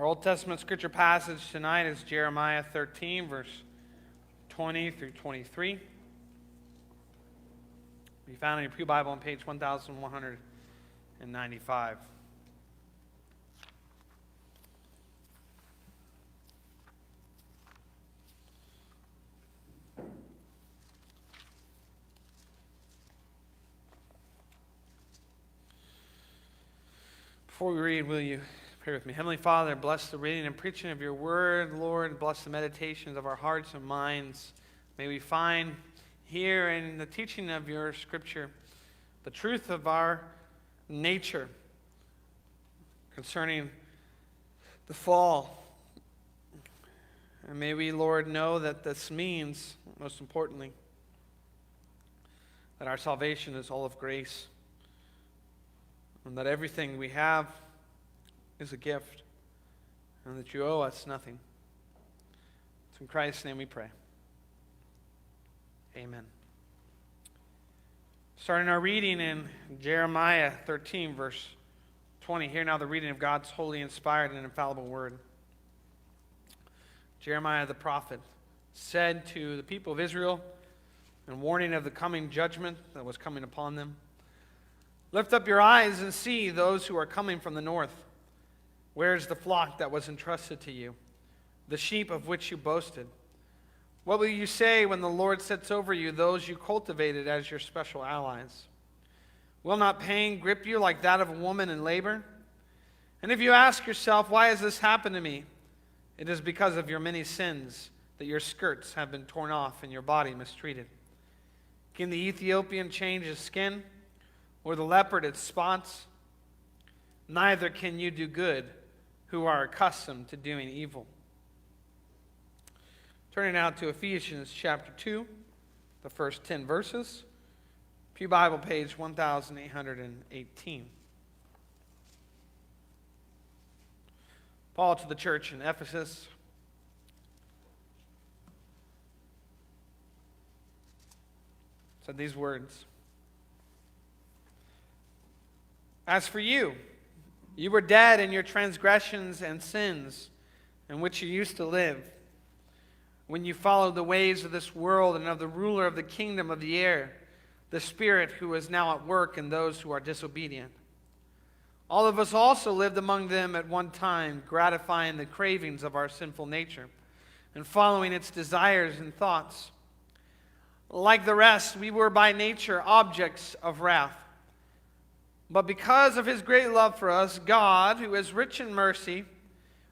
Old Testament scripture passage tonight is Jeremiah 13, verse 20 through 23. Be found in your Pew Bible on page 1195. Before we read, will you pray with me? Heavenly Father, bless the reading and preaching of your word, Lord. Bless the meditations of our hearts and minds. May we find here in the teaching of your scripture the truth of our nature concerning the fall. And may we, Lord, know that this means, most importantly, that our salvation is all of grace, and that everything we have is a gift, and that you owe us nothing. It's in Christ's name we pray. Amen. Starting our reading in Jeremiah 13, verse 20. Hear now the reading of God's holy, inspired, and infallible word. Jeremiah the prophet said to the people of Israel, in warning of the coming judgment that was coming upon them, "Lift up your eyes and see those who are coming from the north. Where is the flock that was entrusted to you, the sheep of which you boasted? What will you say when the Lord sets over you those you cultivated as your special allies? Will not pain grip you like that of a woman in labor? And if you ask yourself, why has this happened to me? It is because of your many sins that your skirts have been torn off and your body mistreated. Can the Ethiopian change his skin, or the leopard its spots? Neither can you do good who are accustomed to doing evil." Turning now to Ephesians chapter 2, the first 10 verses. Pew Bible page 1818. Paul to the church in Ephesus. Said these words. "As for you, you were dead in your transgressions and sins, in which you used to live, when you followed the ways of this world and of the ruler of the kingdom of the air, the Spirit who is now at work in those who are disobedient. All of us also lived among them at one time, gratifying the cravings of our sinful nature and following its desires and thoughts. Like the rest, we were by nature objects of wrath. But because of his great love for us, God, who is rich in mercy,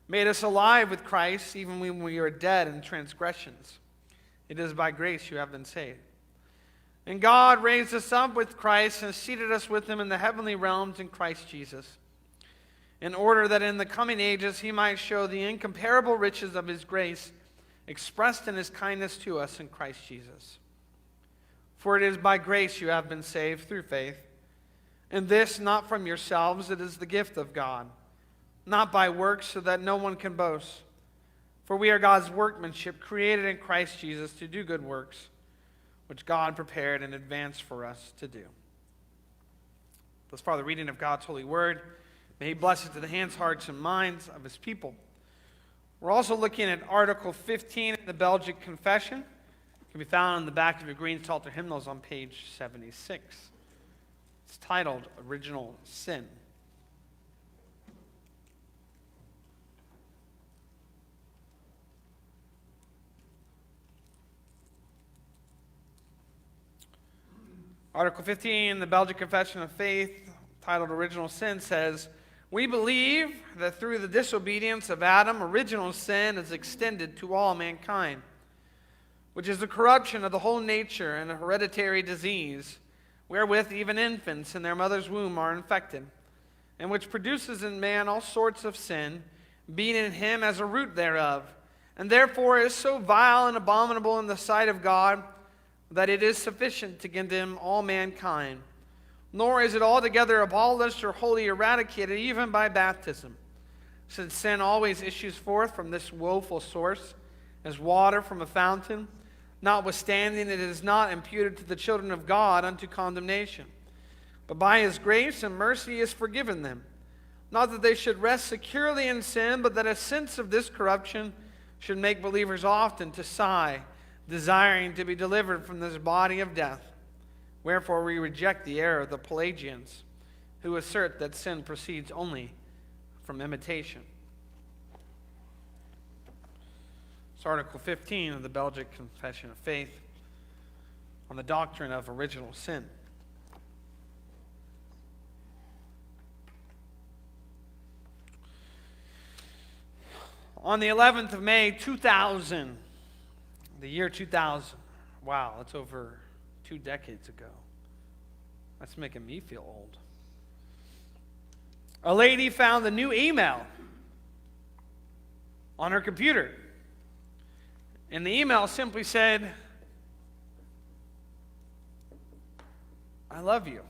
made us alive with Christ even when we were dead in transgressions. It is by grace you have been saved. And God raised us up with Christ and seated us with him in the heavenly realms in Christ Jesus, in order that in the coming ages he might show the incomparable riches of his grace expressed in his kindness to us in Christ Jesus. For it is by grace you have been saved through faith. And this not from yourselves, it is the gift of God, not by works, so that no one can boast. For we are God's workmanship, created in Christ Jesus to do good works, which God prepared in advance for us to do." Thus far, the reading of God's holy word. May he bless it to the hands, hearts, and minds of his people. We're also looking at Article 15 in the Belgic Confession. It can be found in the back of your green Psalter hymnals on page 76. It's titled Original Sin. Article 15, the Belgic Confession of Faith, titled Original Sin, says, "We believe that through the disobedience of Adam, original sin is extended to all mankind, which is the corruption of the whole nature and a hereditary disease, wherewith even infants in their mother's womb are infected, and which produces in man all sorts of sin, being in him as a root thereof, and therefore is so vile and abominable in the sight of God, that it is sufficient to condemn all mankind. Nor is it altogether abolished or wholly eradicated, even by baptism, since sin always issues forth from this woeful source, as water from a fountain. Notwithstanding, it is not imputed to the children of God unto condemnation, but by his grace and mercy is forgiven them, Not that they should rest securely in sin, but that a sense of this corruption should make believers often to sigh, desiring to be delivered from this body of death. Wherefore we reject the error of the Pelagians, who assert that sin proceeds only from imitation. It's Article 15 of the Belgic Confession of Faith on the doctrine of original sin. On the 11th of May, 2000, the year 2000, wow, that's over 2 decades ago. That's making me feel old. A lady found a new email on her computer. And the email simply said, "I love you."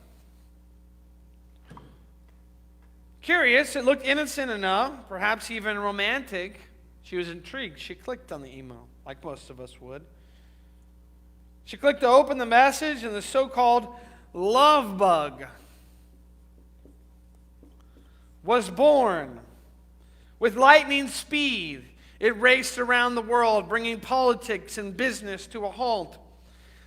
Curious, it looked innocent enough, perhaps even romantic. She was intrigued. She clicked on the email, like most of us would. She clicked to open the message, and the so-called love bug was born. With lightning speed, it raced around the world, bringing politics and business to a halt.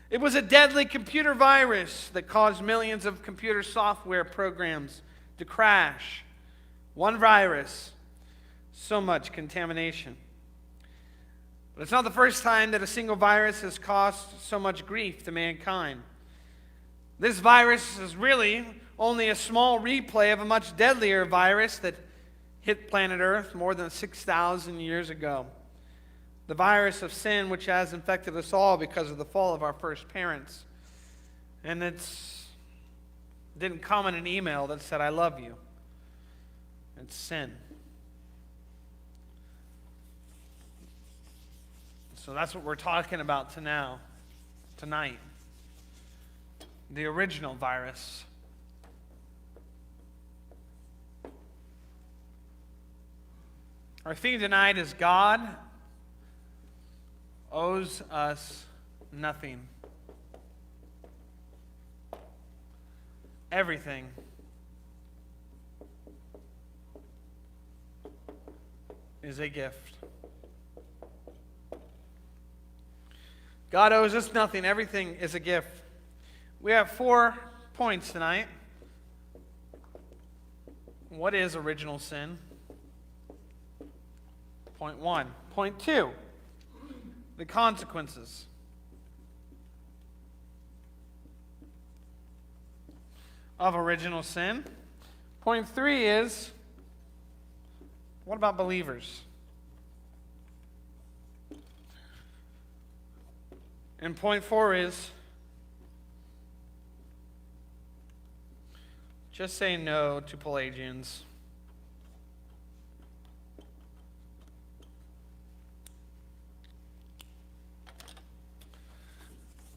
It was a deadly computer virus that caused millions of computer software programs to crash. One virus, so much contamination. But it's not the first time that a single virus has caused so much grief to mankind. This virus is really only a small replay of a much deadlier virus that hit planet Earth more than 6,000 years ago. The virus of sin, which has infected us all because of the fall of our first parents. And it didn't come in an email that said, "I love you." It's sin. So that's what we're talking about tonight. The original virus. Our theme tonight is God owes us nothing. Everything is a gift. God owes us nothing. Everything is a gift. We have 4 points tonight. What is original sin? Point 1. Point 2, the consequences. Of original sin. Point 3 is, what about believers? And point 4 is, just say no to Pelagians.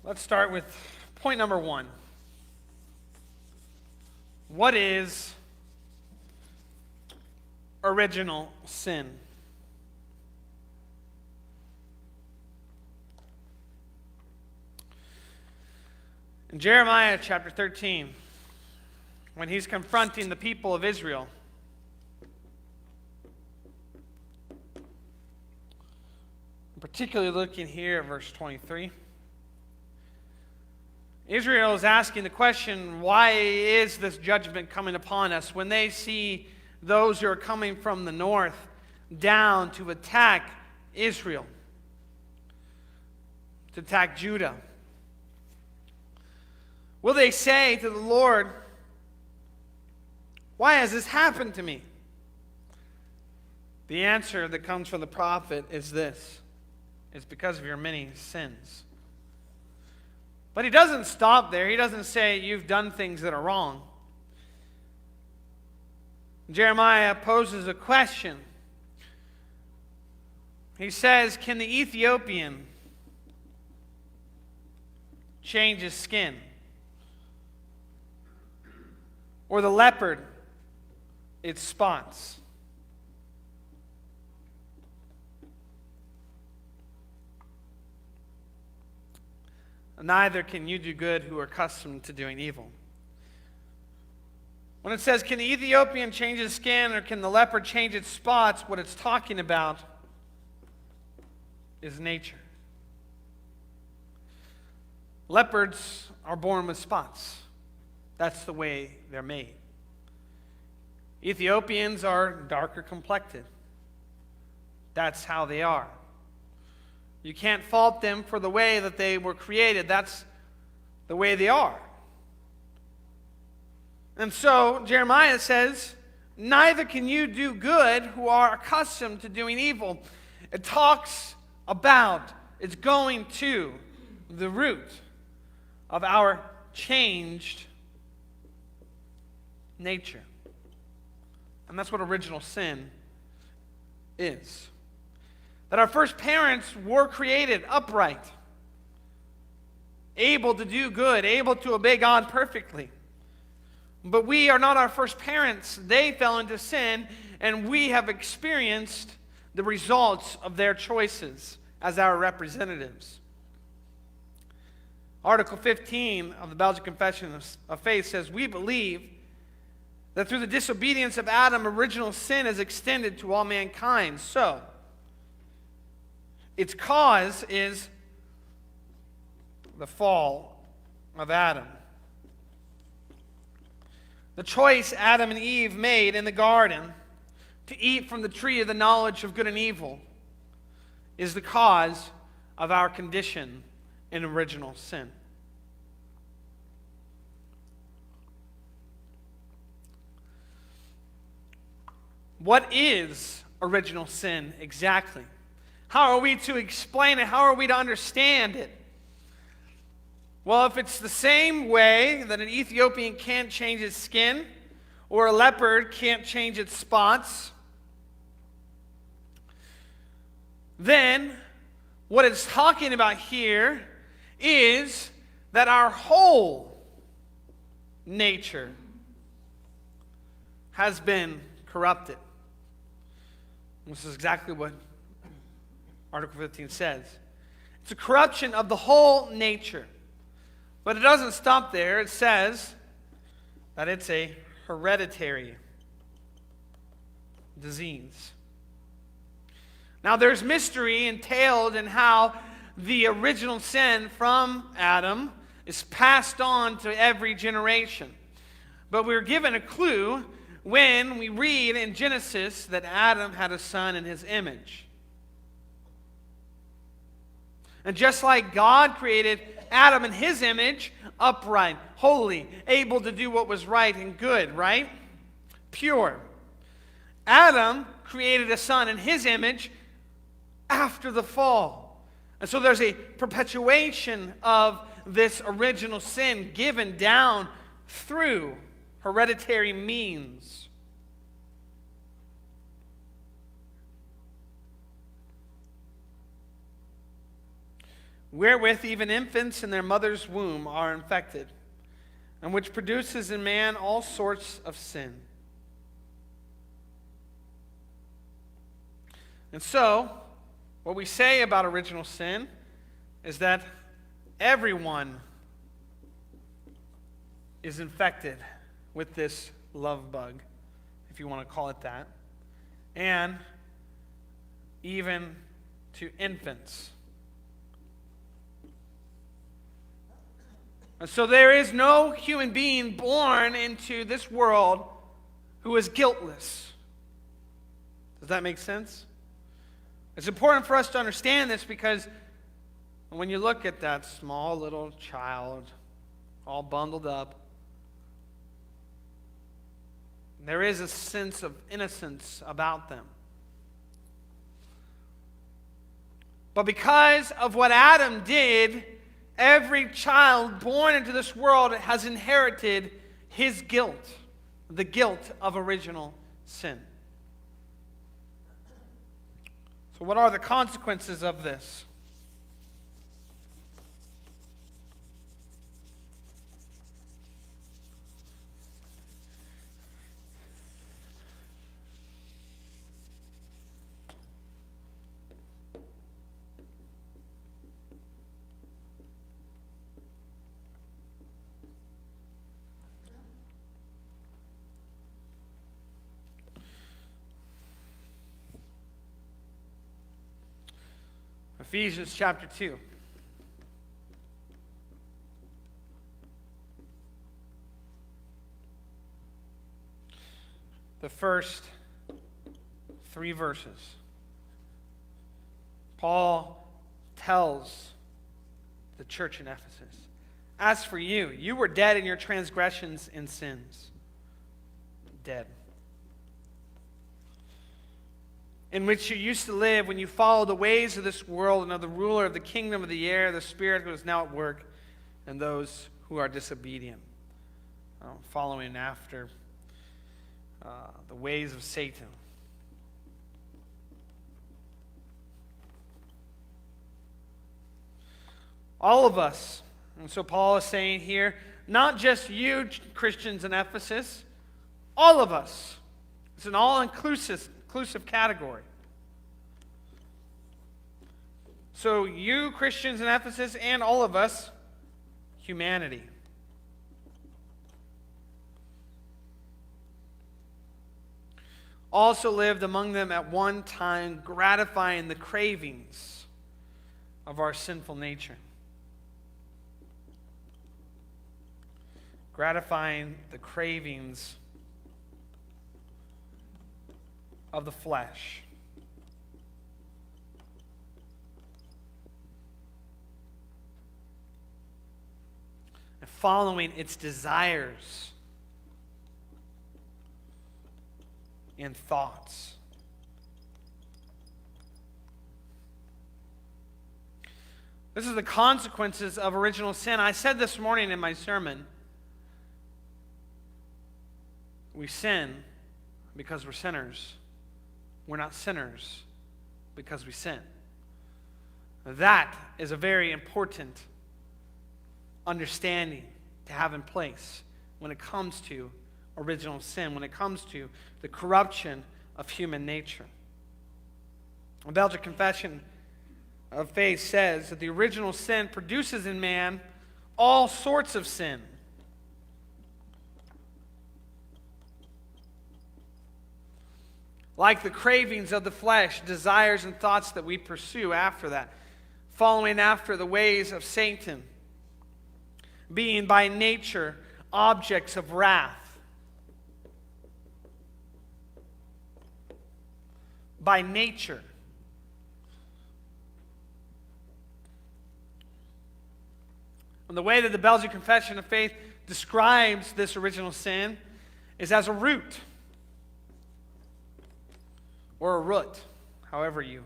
Let's start with point number 1. What is original sin? In Jeremiah chapter 13, when he's confronting the people of Israel, particularly looking here at verse 23, Israel is asking the question, why is this judgment coming upon us when they see those who are coming from the north down to attack Israel, to attack Judah? Will they say to the Lord, "Why has this happened to me?" The answer that comes from the prophet is this: it's because of your many sins. But he doesn't stop there. He doesn't say you've done things that are wrong. Jeremiah poses a question. He says, can the Ethiopian change his skin? Or the leopard its spots? Neither can you do good who are accustomed to doing evil. When it says, can the Ethiopian change his skin or can the leopard change its spots, what it's talking about is nature. Leopards are born with spots. That's the way they're made. Ethiopians are darker complected. That's how they are. You can't fault them for the way that they were created. That's the way they are. And so, Jeremiah says, neither can you do good who are accustomed to doing evil. It talks about, it's going to the root of our changed nature. And that's what original sin is. That our first parents were created upright, able to do good, able to obey God perfectly. But we are not our first parents. They fell into sin, and we have experienced the results of their choices as our representatives. Article 15 of the Belgic Confession of Faith says, we believe that through the disobedience of Adam, original sin is extended to all mankind. So, its cause is the fall of Adam. The choice Adam and Eve made in the garden to eat from the tree of the knowledge of good and evil is the cause of our condition in original sin. What is original sin exactly? How are we to explain it? How are we to understand it? Well, if it's the same way that an Ethiopian can't change its skin, or a leopard can't change its spots, then what it's talking about here is that our whole nature has been corrupted. This is exactly what Article 15 says. It's a corruption of the whole nature. But it doesn't stop there. It says that it's a hereditary disease. Now, there's mystery entailed in how the original sin from Adam is passed on to every generation. But we're given a clue when we read in Genesis that Adam had a son in his image. And just like God created Adam in his image, upright, holy, able to do what was right and good, right? Pure. Adam created a son in his image after the fall. And so there's a perpetuation of this original sin given down through hereditary means. Wherewith even infants in their mother's womb are infected, and which produces in man all sorts of sin. And so, what we say about original sin is that everyone is infected with this love bug, if you want to call it that, and even to infants. And so there is no human being born into this world who is guiltless. Does that make sense? It's important for us to understand this because when you look at that small little child all bundled up, there is a sense of innocence about them. But because of what Adam did, every child born into this world has inherited his guilt, the guilt of original sin. So what are the consequences of this? Ephesians chapter 2. The first 3 verses. Paul tells the church in Ephesus, as for you, you were dead in your transgressions and sins. Dead. In which you used to live when you followed the ways of this world and of the ruler of the kingdom of the air, the spirit who is now at work, and those who are disobedient. Following after the ways of Satan. All of us. And so Paul is saying here, not just you Christians in Ephesus, all of us. It's an all-inclusive category. So you Christians in Ephesus and all of us, humanity. Also lived among them at one time, gratifying the cravings of our sinful nature. Gratifying the cravings of the flesh. And following its desires and thoughts. This is the consequences of original sin. I said this morning in my sermon, we sin because we're sinners. We're not sinners because we sin. That is a very important understanding to have in place when it comes to original sin, when it comes to the corruption of human nature. The Belgic Confession of Faith says that the original sin produces in man all sorts of sin. Like the cravings of the flesh, desires and thoughts that we pursue after that. Following after the ways of Satan. Being by nature objects of wrath. By nature. And the way that the Belgic Confession of Faith describes this original sin is as a root. Or a root, however you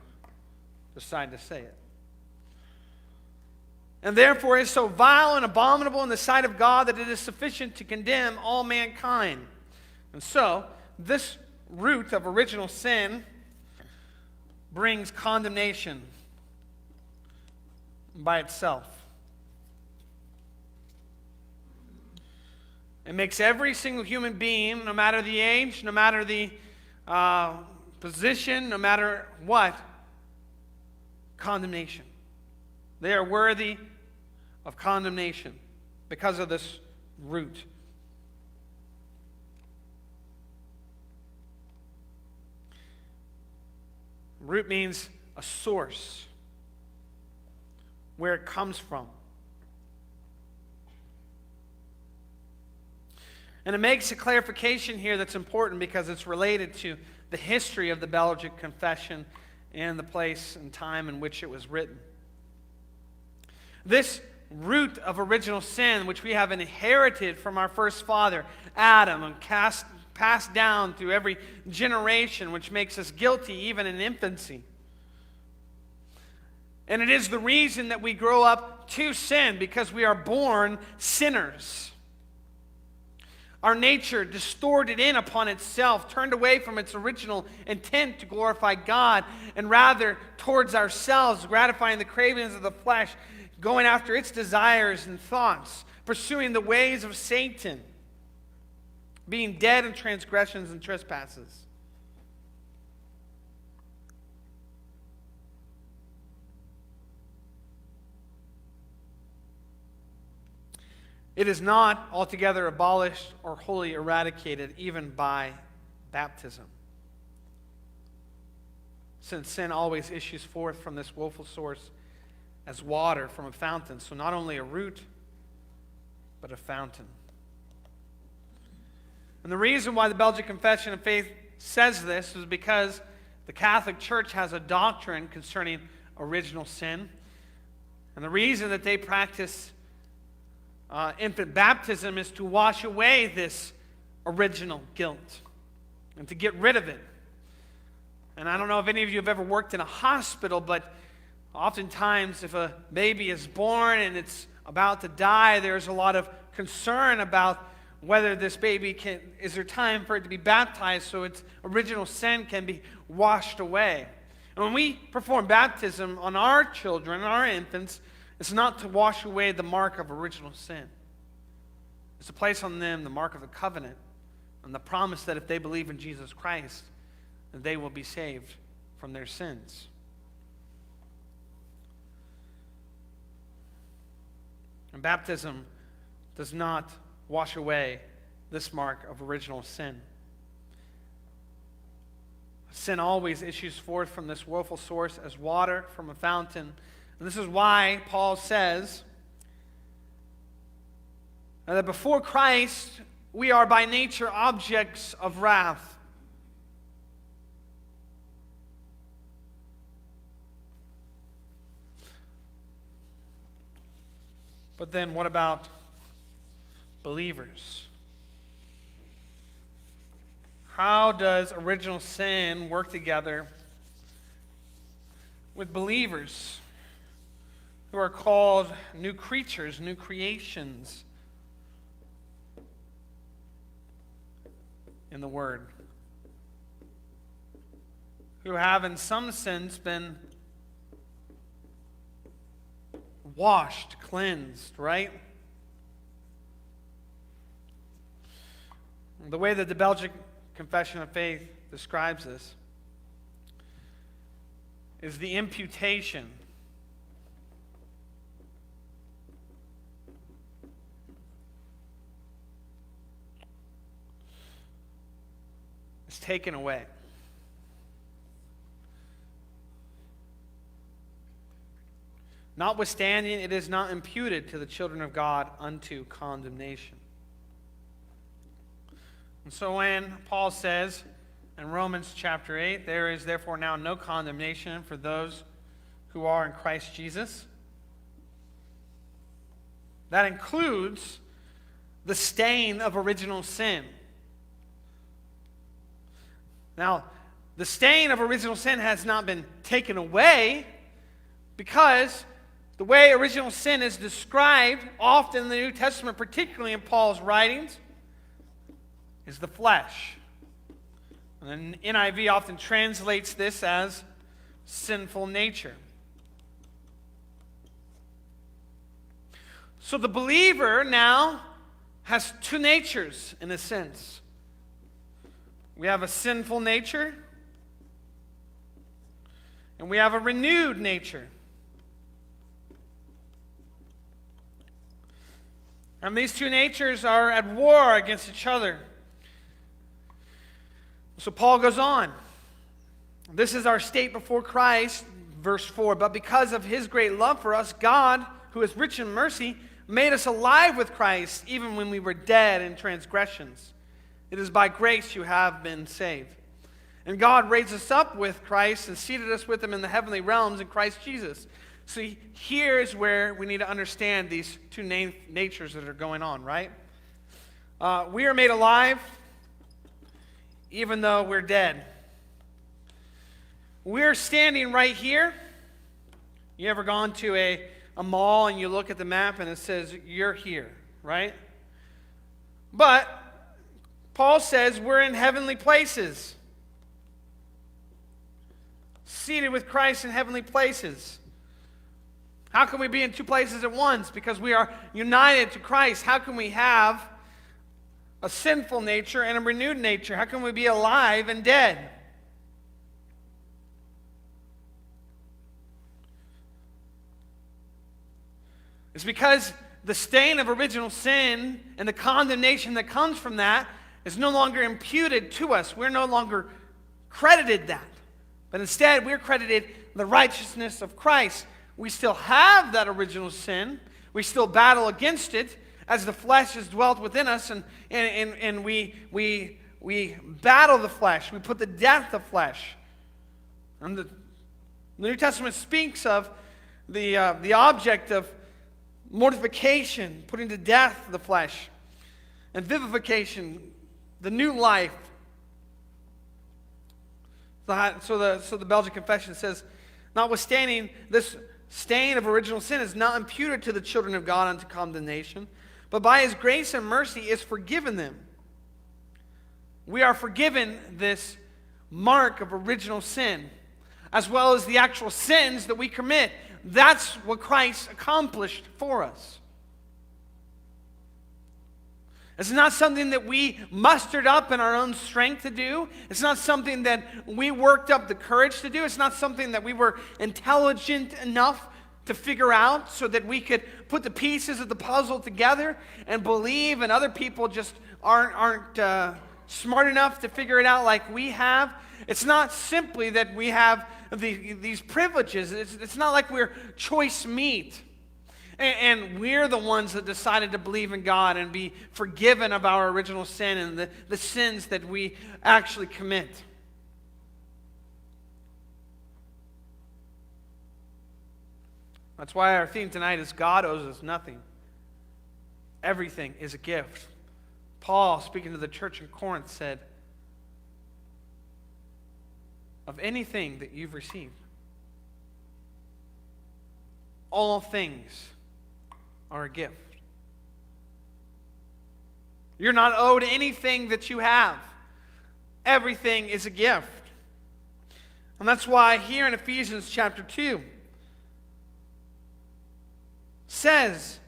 decide to say it. And therefore is so vile and abominable in the sight of God that it is sufficient to condemn all mankind. And so, this root of original sin brings condemnation by itself. It makes every single human being, no matter the age, no matter the position, no matter what, condemnation. They are worthy of condemnation because of this root. Root means a source, where it comes from. And it makes a clarification here that's important because it's related to the history of the Belgic Confession and the place and time in which it was written. This root of original sin, which we have inherited from our first father, Adam, and passed down through every generation, which makes us guilty even in infancy. And it is the reason that we grow up to sin, because we are born sinners. Our nature distorted in upon itself, turned away from its original intent to glorify God, and rather towards ourselves, gratifying the cravings of the flesh, going after its desires and thoughts, pursuing the ways of Satan, being dead in transgressions and trespasses. It is not altogether abolished or wholly eradicated even by baptism, since sin always issues forth from this woeful source as water from a fountain. So not only a root, but a fountain. And the reason why the Belgic Confession of Faith says this is because the Catholic Church has a doctrine concerning original sin. And the reason that they practice infant baptism is to wash away this original guilt and to get rid of it. And I don't know if any of you have ever worked in a hospital, but oftentimes if a baby is born and it's about to die, there's a lot of concern about whether this baby is there time for it to be baptized so its original sin can be washed away. And when we perform baptism on our children, our infants, it's not to wash away the mark of original sin. It's to place on them the mark of the covenant and the promise that if they believe in Jesus Christ, that they will be saved from their sins. And baptism does not wash away this mark of original sin. Sin always issues forth from this woeful source as water from a fountain. And this is why Paul says that before Christ, we are by nature objects of wrath. But then what about believers? How does original sin work together with believers who are called new creatures, new creations in the Word, who have in some sense been washed, cleansed, right? The way that the Belgic Confession of Faith describes this is the imputation is taken away. Notwithstanding, it is not imputed to the children of God unto condemnation. And so when Paul says in Romans chapter 8, there is therefore now no condemnation for those who are in Christ Jesus, that includes the stain of original sin. Now, the stain of original sin has not been taken away because the way original sin is described often in the New Testament, particularly in Paul's writings, is the flesh. And then NIV often translates this as sinful nature. So the believer now has two natures in a sense. We have a sinful nature, and we have a renewed nature. And these two natures are at war against each other. So Paul goes on. This is our state before Christ, verse 4. But because of his great love for us, God, who is rich in mercy, made us alive with Christ, even when we were dead in transgressions. It is by grace you have been saved. And God raised us up with Christ and seated us with him in the heavenly realms in Christ Jesus. So here is where we need to understand these two natures that are going on, right? We are made alive even though we're dead. We're standing right here. You ever gone to a mall and you look at the map and it says, you're here, right? But Paul says we're in heavenly places. Seated with Christ in heavenly places. How can we be in two places at once? Because we are united to Christ. How can we have a sinful nature and a renewed nature? How can we be alive and dead? It's because the stain of original sin and the condemnation that comes from that is no longer imputed to us. We're no longer credited that. But instead, we're credited the righteousness of Christ. We still have that original sin. We still battle against it as the flesh has dwelt within us, and we battle the flesh. We put to death the flesh. And the New Testament speaks of the object of mortification, putting to death the flesh, and vivification, the new life. So the Belgic Confession says, notwithstanding, this stain of original sin is not imputed to the children of God unto condemnation, but by his grace and mercy is forgiven them. We are forgiven this mark of original sin, as well as the actual sins that we commit. That's what Christ accomplished for us. It's not something that we mustered up in our own strength to do. It's not something that we worked up the courage to do. It's not something that we were intelligent enough to figure out so that we could put the pieces of the puzzle together and believe, and other people just aren't smart enough to figure it out like we have. It's not simply that we have these privileges. It's not like we're choice meat. And we're the ones that decided to believe in God and be forgiven of our original sin and the sins that we actually commit. That's why our theme tonight is God owes us nothing. Everything is a gift. Paul, speaking to the church in Corinth, said, of anything that you've received, all things are a gift. You're not owed anything that you have. Everything is a gift. And that's why here in Ephesians chapter 2 says,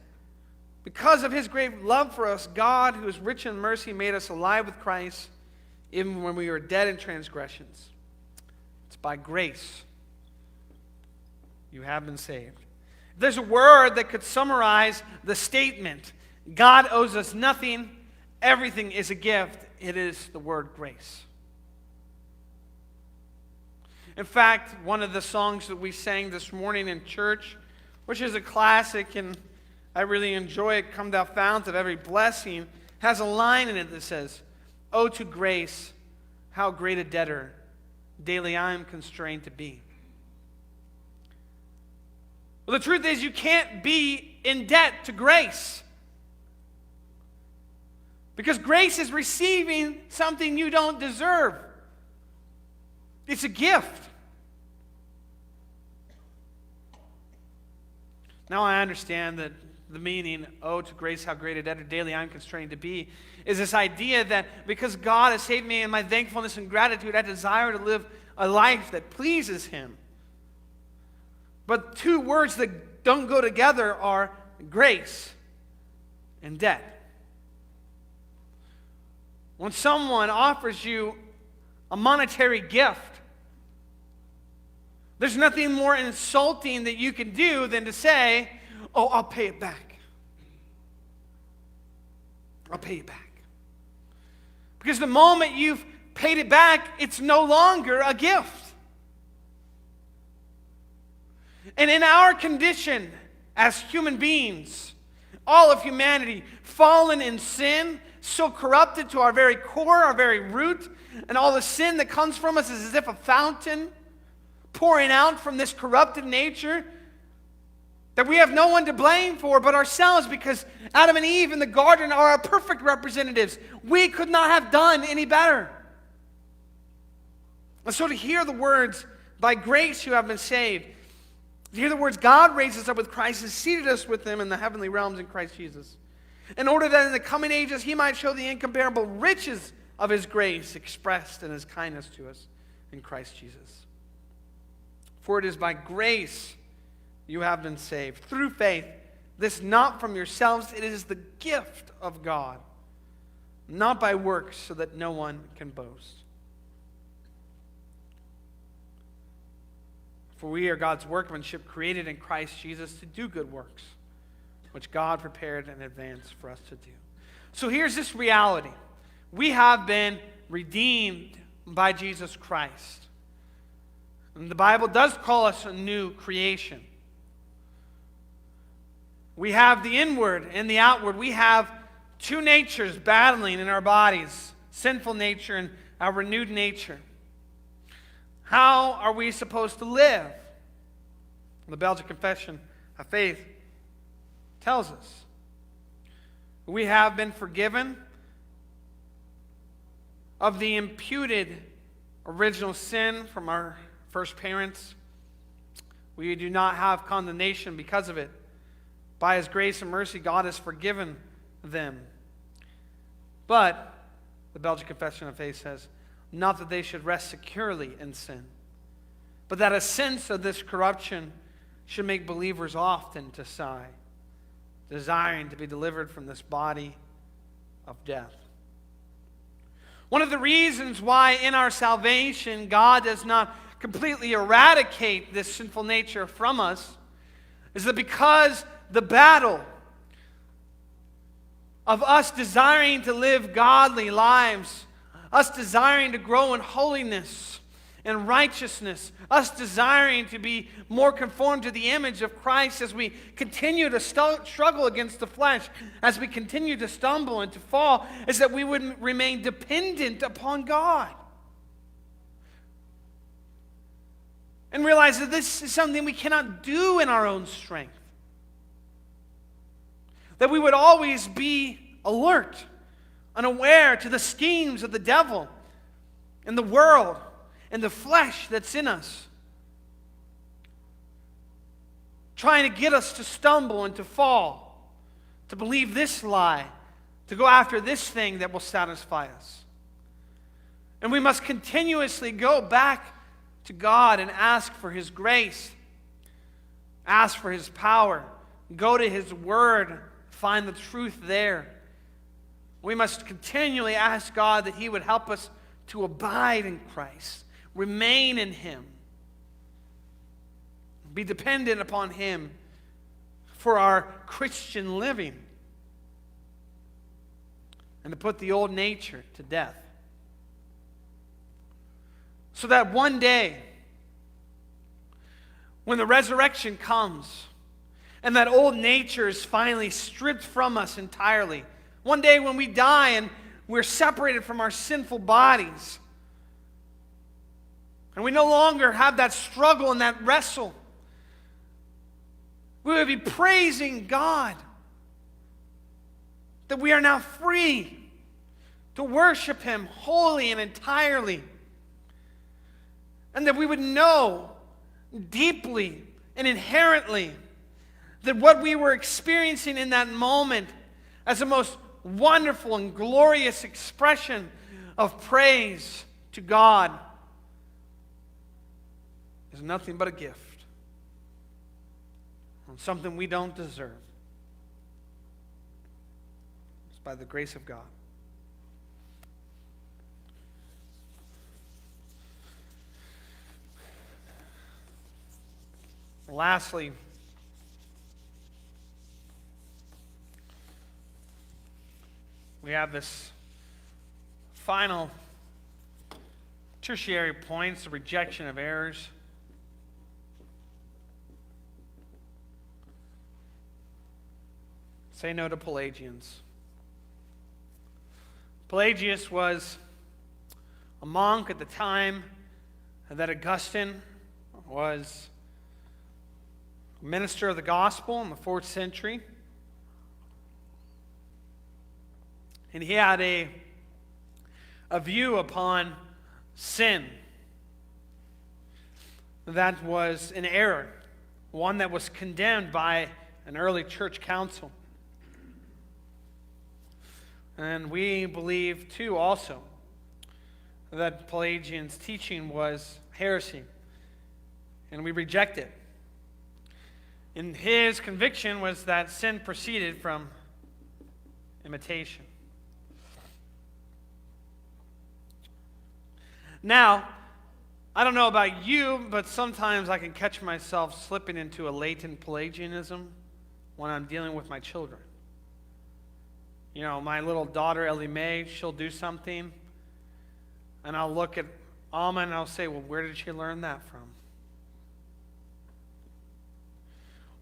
because of his great love for us, God, who is rich in mercy, made us alive with Christ, even when we were dead in transgressions. It's by grace you have been saved. If there's a word that could summarize the statement, God owes us nothing, everything is a gift, it is the word grace. In fact, one of the songs that we sang this morning in church, which is a classic and I really enjoy it, Come Thou Fount of Every Blessing, has a line in it that says, "Oh, to grace, how great a debtor daily I am constrained to be." Well, the truth is you can't be in debt to grace. Because grace is receiving something you don't deserve. It's a gift. Now I understand that the meaning, oh, to grace, how great a debtor daily I am constrained to be, is this idea that because God has saved me in my thankfulness and gratitude, I desire to live a life that pleases him. But two words that don't go together are grace and debt. When someone offers you a monetary gift, there's nothing more insulting that you can do than to say, oh, I'll pay it back. I'll pay it back. Because the moment you've paid it back, it's no longer a gift. And in our condition as human beings, all of humanity, fallen in sin, so corrupted to our very core, our very root, and all the sin that comes from us is as if a fountain pouring out from this corrupted nature that we have no one to blame for but ourselves, because Adam and Eve in the garden are our perfect representatives. We could not have done any better. And so to hear the words, by grace you have been saved, to hear the words, God raised us up with Christ and seated us with him in the heavenly realms in Christ Jesus, in order that in the coming ages he might show the incomparable riches of his grace expressed in his kindness to us in Christ Jesus. For it is by grace you have been saved, through faith, this not from yourselves, it is the gift of God, not by works, so that no one can boast. For we are God's workmanship, created in Christ Jesus to do good works, which God prepared in advance for us to do. So here's this reality. We have been redeemed by Jesus Christ. And the Bible does call us a new creation. We have the inward and the outward. We have two natures battling in our bodies, sinful nature and our renewed nature. How are we supposed to live? The Belgic Confession of Faith tells us we have been forgiven of the imputed original sin from our first parents. We do not have condemnation because of it. By His grace and mercy, God has forgiven them. But, the Belgic Confession of Faith says, not that they should rest securely in sin, but that a sense of this corruption should make believers often to sigh, desiring to be delivered from this body of death. One of the reasons why in our salvation God does not completely eradicate this sinful nature from us is that because the battle of us desiring to live godly lives, us desiring to grow in holiness and righteousness, us desiring to be more conformed to the image of Christ as we continue to struggle against the flesh, as we continue to stumble and to fall, is that we would remain dependent upon God. And realize that this is something we cannot do in our own strength. That we would always be alert, unaware to the schemes of the devil and the world and the flesh that's in us, trying to get us to stumble and to fall, to believe this lie, to go after this thing that will satisfy us. And we must continuously go back to God and ask for His grace, ask for His power, go to His Word, find the truth there. We must continually ask God that He would help us to abide in Christ, remain in Him, be dependent upon Him for our Christian living, and to put the old nature to death. So that one day, when the resurrection comes, and that old nature is finally stripped from us entirely, one day when we die and we're separated from our sinful bodies, and we no longer have that struggle and that wrestle, we would be praising God that we are now free to worship Him wholly and entirely, and that we would know deeply and inherently that what we were experiencing in that moment as a most wonderful and glorious expression of praise to God is nothing but a gift, and something we don't deserve. It's by the grace of God. Lastly, we have this final tertiary points, the rejection of errors. Say no to Pelagians. Pelagius was a monk at the time that Augustine was a minister of the gospel in the 4th century. And he had a view upon sin that was an error, one that was condemned by an early church council. And we believe, too, also, that Pelagian's teaching was heresy, and we reject it. And his conviction was that sin proceeded from imitation. Now, I don't know about you, but sometimes I can catch myself slipping into a latent Pelagianism when I'm dealing with my children. You know, my little daughter, Ellie Mae, she'll do something, and I'll look at Alma and I'll say, well, where did she learn that from?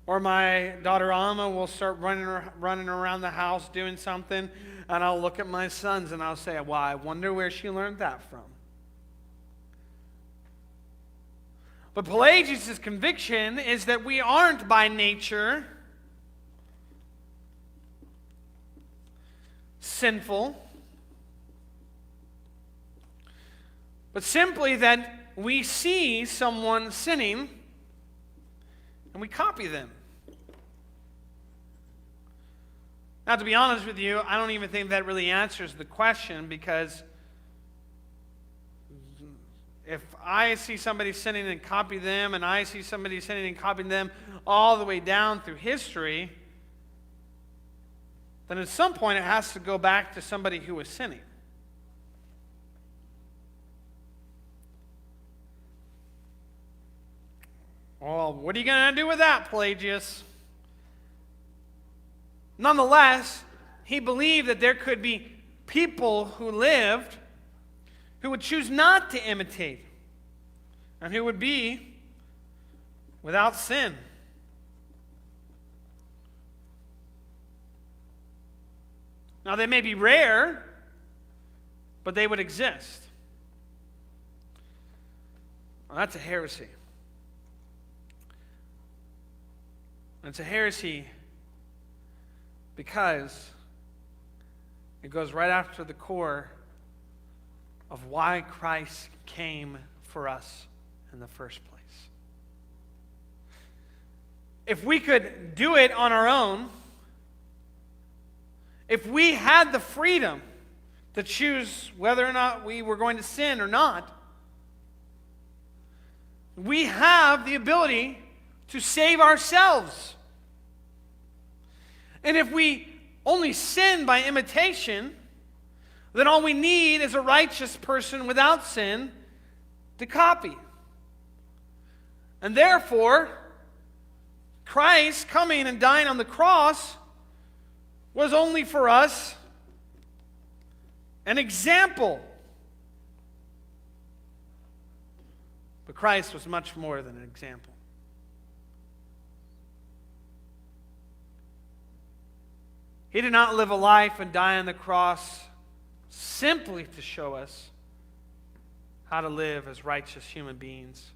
Or my daughter Alma will start running around the house doing something, and I'll look at my sons and I'll say, well, I wonder where she learned that from. But Pelagius' conviction is that we aren't by nature sinful, but simply that we see someone sinning and we copy them. Now, to be honest with you, I don't even think that really answers the question, because if I see somebody sinning and copy them, and I see somebody sinning and copying them all the way down through history, then at some point it has to go back to somebody who was sinning. Well, what are you going to do with that, Pelagius? Nonetheless, he believed that there could be people who lived who would choose not to imitate and who would be without sin. Now, they may be rare, but they would exist. Well, that's a heresy. It's a heresy because it goes right after the core of why Christ came for us in the first place. If we could do it on our own, if we had the freedom to choose whether or not we were going to sin or not, we have the ability to save ourselves. And if we only sin by imitation, then all we need is a righteous person without sin to copy. And therefore, Christ coming and dying on the cross was only for us an example. But Christ was much more than an example. He did not live a life and die on the cross simply to show us how to live as righteous human beings.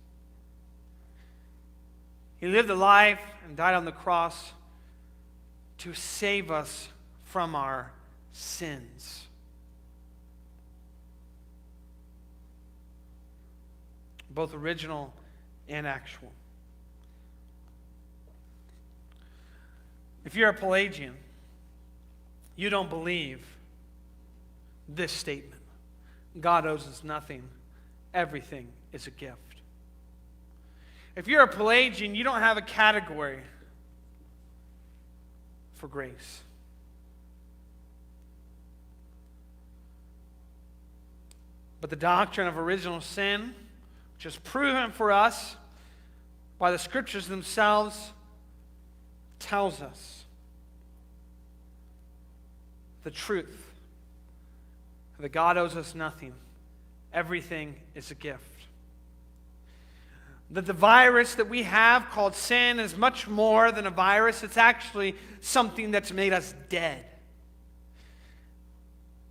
He lived a life and died on the cross to save us from our sins. Both original and actual. If you're a Pelagian, you don't believe this statement. God owes us nothing. Everything is a gift. If you're a Pelagian, you don't have a category for grace. But the doctrine of original sin, which is proven for us by the Scriptures themselves, tells us the truth that God owes us nothing. Everything is a gift. That the virus that we have called sin is much more than a virus. It's actually something that's made us dead.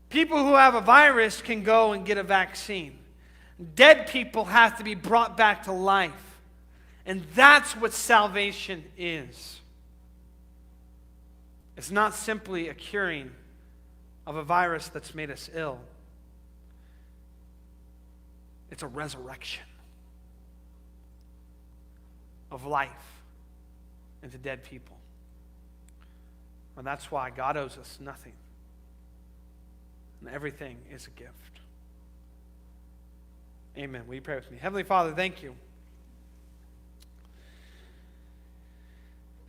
People who have a virus can go and get a vaccine. Dead people have to be brought back to life. And that's what salvation is. It's not simply a curing of a virus that's made us ill. It's a resurrection of life into dead people. And that's why God owes us nothing. And everything is a gift. Amen. Will you pray with me? Heavenly Father, thank you.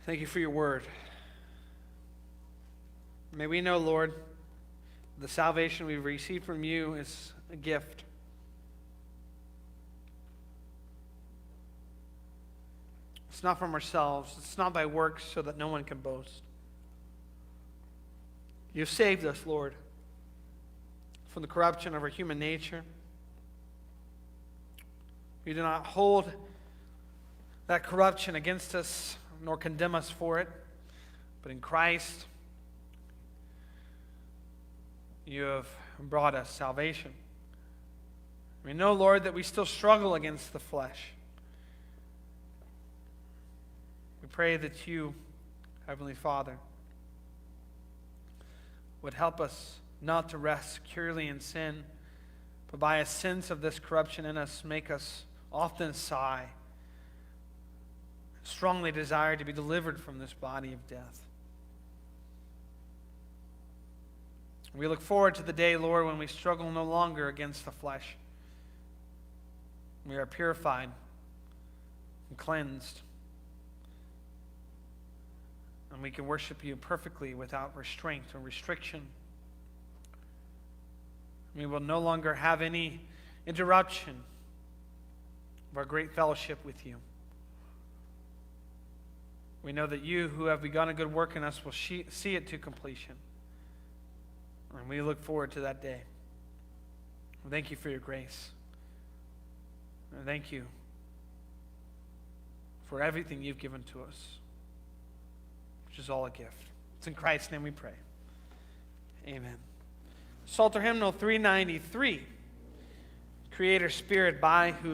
Thank you for your word. May we know, Lord, the salvation we've received from you is a gift. It's not from ourselves. It's not by works so that no one can boast. You've saved us, Lord, from the corruption of our human nature. You do not hold that corruption against us nor condemn us for it, but in Christ you have brought us salvation. We know, Lord, that we still struggle against the flesh. We pray that you, Heavenly Father, would help us not to rest securely in sin, but by a sense of this corruption in us, make us often sigh, strongly desire to be delivered from this body of death. We look forward to the day, Lord, when we struggle no longer against the flesh. We are purified and cleansed, and we can worship you perfectly without restraint or restriction. We will no longer have any interruption of our great fellowship with you. We know that you, who have begun a good work in us, will see it to completion. And we look forward to that day. Thank you for your grace. And thank you for everything you've given to us, which is all a gift. It's in Christ's name we pray. Amen. Psalter hymnal 393, Creator Spirit, by whose